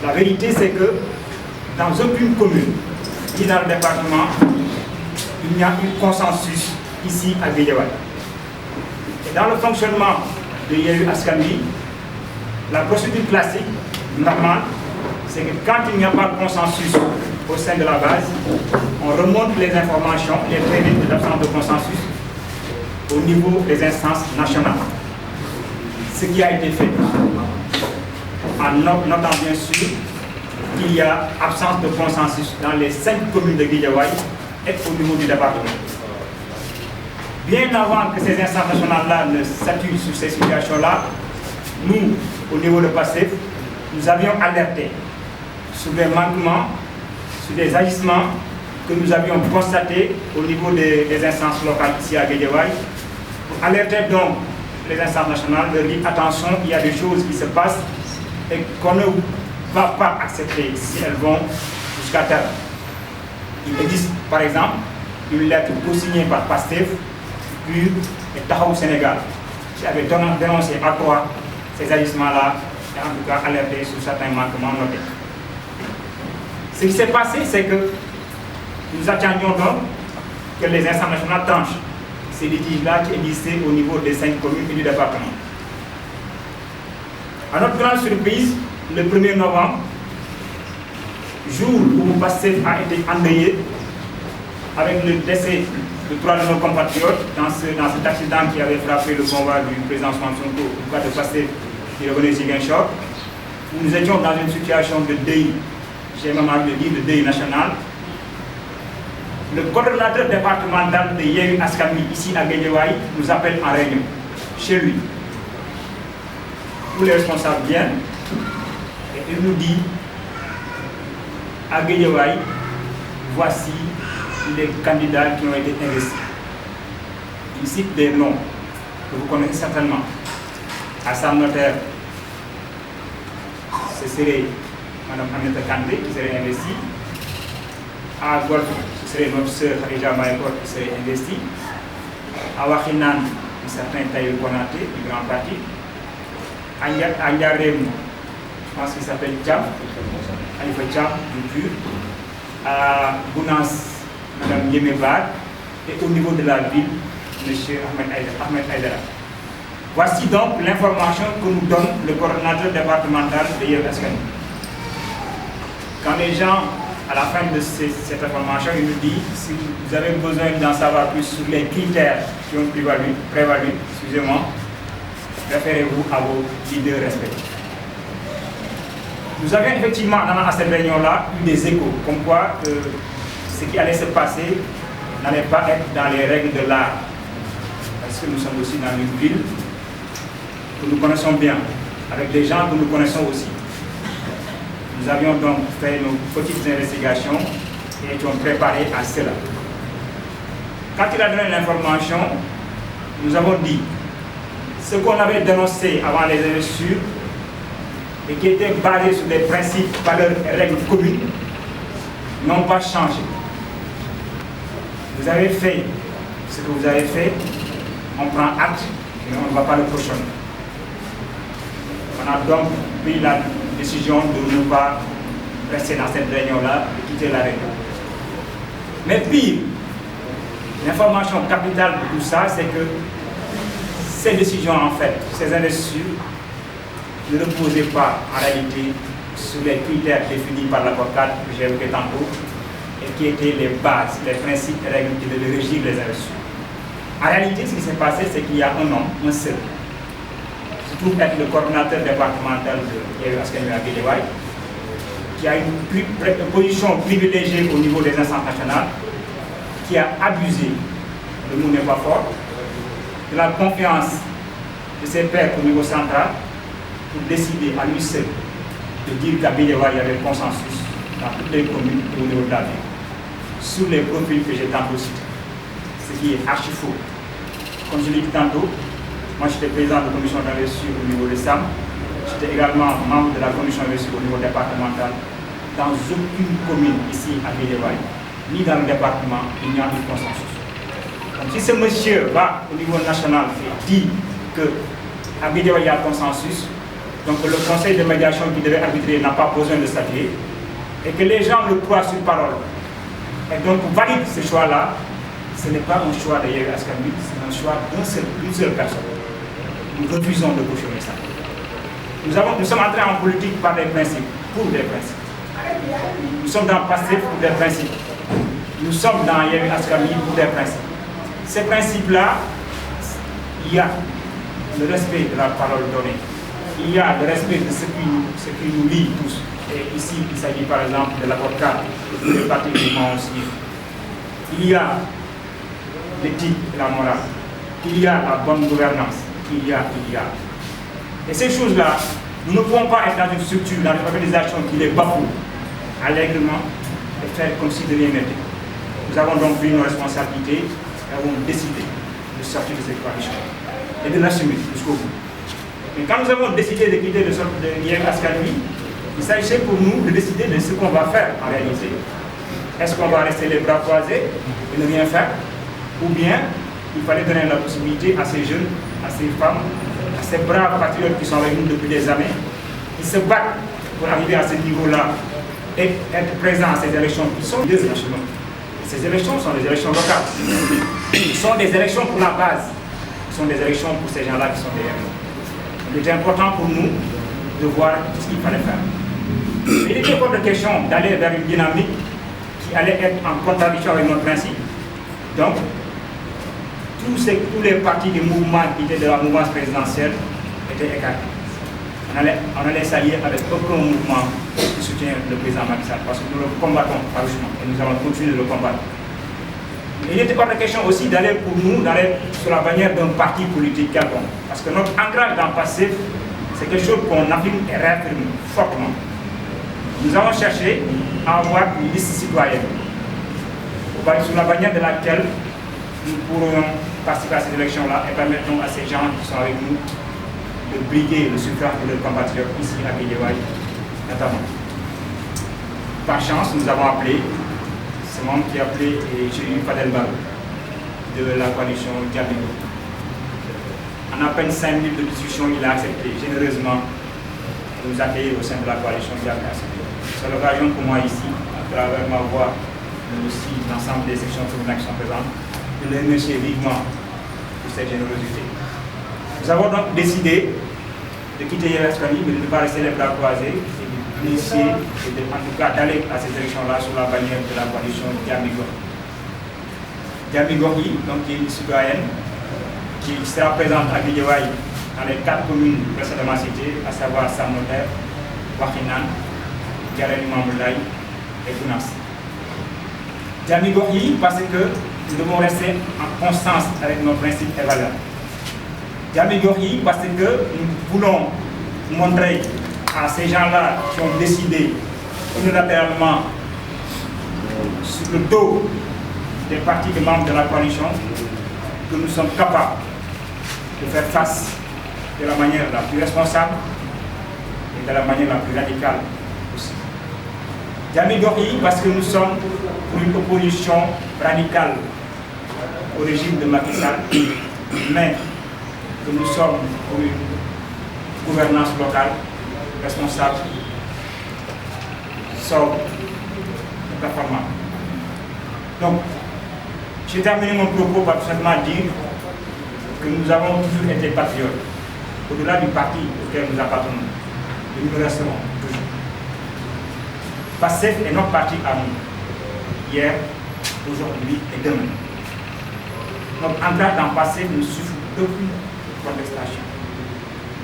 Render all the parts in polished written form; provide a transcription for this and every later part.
La vérité, c'est que dans aucune commune, ni dans le département, il n'y a eu consensus ici à Guédiawaye. Et dans le fonctionnement de Yewwi Askan Wi, la procédure classique, normale, c'est que quand il n'y a pas de consensus au sein de la base, on remonte les informations, les prévenus de l'absence de consensus au niveau des instances nationales. Ce qui a été fait, en notant bien sûr qu'il y a absence de consensus dans les 5 communes de Guédiawaye et au niveau du département. Bien avant que ces instances nationales-là ne statuent sur ces situations-là, nous, au niveau de PASTEF, nous avions alerté sur des manquements, sur des agissements que nous avions constatés au niveau des instances locales ici à Guédiawaye, pour alerter donc les instances nationales, leur dire attention, il y a des choses qui se passent et qu'on ne va pas accepter si elles vont jusqu'à terme. Il existe par exemple une lettre co-signée par PASTEF, PUR et Taxawu Sénégal qui avait dénoncé à quoi ces agissements-là et en tout cas alerté sur certains manquements notés. Ce qui s'est passé, c'est que nous attendions donc que les instances nationales tranchent ces litiges-là qui existaient au niveau des 5 communes et du département. À notre grande surprise, le 1er novembre, jour où PASTEF a été endeuillé avec le décès de 3 de nos compatriotes dans cet accident qui avait frappé le convoi du président Ousmane Sonko au cas de PASTEF qui revenait Ziguinchor, où nous étions dans une situation de deuil, j'ai même envie de dire de deuil national. Le coordonnateur départemental de Yewwi Askan Wi ici à Guédiawaye nous appelle en réunion, chez lui. Tous les responsables viennent et il nous dit à Guédiawaye, voici les candidats qui ont été investis. Il cite des noms que vous connaissez certainement. À Sam Notaire, ce serait Mme Aminata Kandé qui serait investie. À Golf, ce serait notre sœur Khadija Mahécor qui serait investie. À Wakhinane, un certain Taïl Konaté du Grand Parti. À Ndiarem, je pense qu'il s'appelle Tcham, Khalifa Tcham du PUR. À Gounas, Mme Yémébar. Et au niveau de la ville, M. Ahmed Aïdara. Voici donc l'information que nous donne le coordonnateur départemental de Yewwi Askan Wi. Quand les gens, à la fin de cette information, ils nous disent si vous avez besoin d'en savoir plus sur les critères qui ont prévalu, excusez-moi, référez-vous à vos leaders respectifs. Nous avions effectivement, à cette réunion-là, eu des échos, comme quoi ce qui allait se passer n'allait pas être dans les règles de l'art. Parce que nous sommes aussi dans une ville que nous connaissons bien, avec des gens que nous connaissons aussi. Nous avions donc fait nos petites investigations et étions préparés à cela. Quand il a donné l'information, nous avons dit ce qu'on avait dénoncé avant les investitures et qui était basé sur des principes, valeurs et règles communes n'ont pas changé. Vous avez fait ce que vous avez fait, on prend acte et on ne va pas le cautionner. On a donc pris la décision de ne pas rester dans cette réunion-là, de quitter la réunion. Mais pire, l'information capitale de tout ça, c'est que ces décisions, en fait, ces investitures, ne reposaient pas en réalité sur les critères définis par l'accord cadre que j'ai évoqué tantôt et qui étaient les bases, les principes et règles qui devaient régir les investitures. En réalité, ce qui s'est passé, c'est qu'il y a un homme, un seul, qui se trouve être le coordonnateur départemental de Yewwi Askan Wi à Guédiawaye, qui a une position privilégiée au niveau des instances nationales, qui a abusé, le mot n'est pas fort, de la confiance de ses pairs au niveau central pour décider à lui seul de dire qu'à Guédiawaye, il y avait consensus dans toutes les communes au niveau de la ville, sur les profils que j'ai tantôt cités, ce qui est archi faux. Comme je l'ai dit tantôt, moi j'étais président de la commission d'investiture au niveau de SAM, j'étais également membre de la commission d'investiture au niveau départemental. Dans aucune commune ici à Guédiawaye, ni dans le département, il n'y a pas de consensus. Donc si ce monsieur va au niveau national et dit qu'à Guédiawaye il y a consensus, Donc le conseil de médiation qui devait arbitrer n'a pas besoin de statuer, et que les gens le croient sur parole. Et donc valide ce choix-là, ce n'est pas un choix de Yewwi Askan Wi, c'est un choix d'une seule personne. Nous refusons de cautionner ça. Nous sommes entrés en politique par des principes, pour des principes. Nous sommes dans Pastef pour des principes. Nous sommes dans Yewwi Askan Wi pour des principes. Ces principes-là, il y a le respect de la parole donnée. Il y a le respect de ce qui nous lie tous. Et ici, il s'agit par exemple de l'accord cadre, de tous les partis qui m'ont aussi. Il y a l'éthique et la morale. Il y a la bonne gouvernance. Il y a. Et ces choses-là, nous ne pouvons pas être dans une structure, dans une organisation qui les bafoue allègrement et faire comme si de rien n'était. Nous avons donc pris nos responsabilités et avons décidé de sortir de cette coalition et de l'assumer jusqu'au bout. Mais quand nous avons décidé de quitter le centre de Yewwi Askan Wi, il s'agissait pour nous de décider de ce qu'on va faire en réalité. Est-ce qu'on va rester les bras croisés et ne rien faire? Ou bien il fallait donner la possibilité à ces jeunes, à ces femmes, à ces braves patriotes qui sont avec nous depuis des années, qui se battent pour arriver à ce niveau-là et être présents à ces élections qui sont deux élections. Ces élections sont des élections locales. Ce sont des élections pour la base. Ce sont des élections pour ces gens-là qui sont derrière nous. Il était important pour nous de voir ce qu'il fallait faire. Il était pas de question d'aller vers une dynamique qui allait être en contradiction avec notre principe. Donc, tous les partis des mouvements qui étaient de la mouvance présidentielle étaient écartés. On allait s'allier avec aucun mouvement qui soutient le président Macky Sall, parce que nous le combattons farouchement et nous allons continuer de le combattre. Il n'était pas de question aussi d'aller pour nous, d'aller sur la bannière d'un parti politique quelconque, parce que notre ancrage dans le passé, c'est quelque chose qu'on affirme et réaffirme fortement. Nous avons cherché à avoir une liste citoyenne, sur la bannière de laquelle nous pourrons participer à ces élections-là et permettons à ces gens qui sont avec nous de briguer le suffrage de leurs compatriotes ici à Guédiawaye, notamment. Par chance, nous avons appelé, c'est moi qui ai appelé, et j'ai eu Fadel Barro de la coalition Diabigo. En à peine 5 minutes de discussion, il a accepté généreusement de nous accueillir au sein de la coalition Diabigo. C'est l'occasion pour moi ici, à travers ma voix, mais aussi l'ensemble des sections féminines qui sont présentes, de les remercier vivement pour cette générosité. Nous avons donc décidé de quitter Yewwi Askan Wi, mais de ne pas rester les bras croisés et d'initier, en tout cas d'aller à ces élections-là sur la bannière de la coalition Diamigor. Diamigor, donc qui est une citoyenne qui sera présente à Guédiawaye dans les 4 communes précédemment citées, à savoir Sam Notaire, Wakhinane, Diarra Limamoulaye et Gounass. Diamigor parce que nous devons rester en constance avec nos principes et valeurs. Diamigor parce que nous voulons montrer à ces gens-là qui ont décidé unilatéralement sur le dos des partis des membres de la coalition que nous sommes capables de faire face de la manière la plus responsable et de la manière la plus radicale aussi. Diamigor parce que nous sommes pour une opposition radicale au régime de Macky Sall, mais que nous sommes pour une gouvernance locale responsable, sobre et performante. Donc, j'ai terminé mon propos par tout simplement dire que nous avons toujours été patriotes, au-delà du parti auquel nous appartenons, et nous le resterons toujours. Pastef est notre parti à nous, hier, aujourd'hui et demain. Notre ancrage dans le passé ne suffit d'aucune contestation.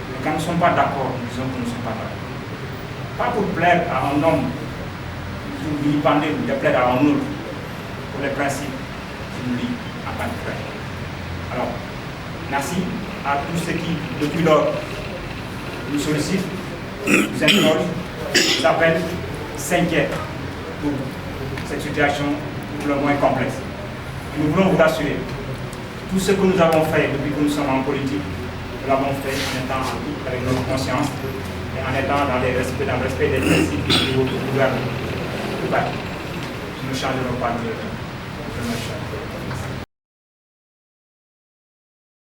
Mais quand nous ne sommes pas d'accord, nous disons que nous ne sommes pas d'accord. Pas pour plaire à un homme, pour vilipender ou déplaire à un autre, pour les principes qui nous lient en tant que frères. Alors, merci à tous ceux qui, depuis lors, nous sollicitent, nous interrogent, nous appellent, s'inquiètent pour cette situation pour le moins complexe. Et nous voulons vous rassurer. Tout ce que nous avons fait depuis que nous sommes en politique, nous l'avons fait en étant en tout avec notre conscience et en étant dans le respect des principes qui nous gouvernent. Nous ne changerons pas de